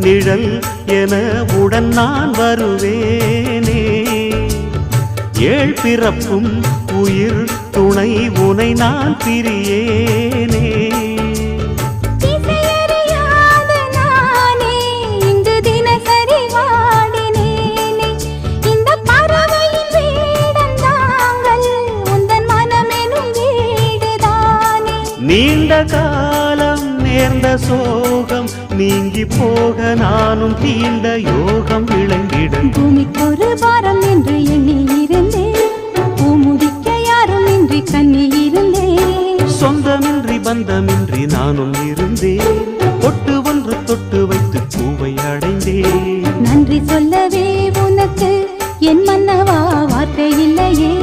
நிழல் என உடன் நான் வருவேனே. ஏழ் பிறப்பும் உயிர் துணை உனை நான் பிரியேனே. நீண்ட காலம் நேர்ந்த சோகம் நீங்கி போக நானும் தீண்ட யோகம் விளங்கிட. பூமிக்கொரு பாரம் என்று எண்ணி இருந்தேன், பூமுடிக்க யாரும் இன்றி கண்ணி இருந்தேன். சொந்தமின்றி பந்தமின்றி நானும் இருந்தேன், பொட்டு ஒன்று தொட்டு வைத்து பூவை அடைந்தேன். நன்றி சொல்லவே உனக்கு என் மன்னவா வார்த்தை இல்லையே.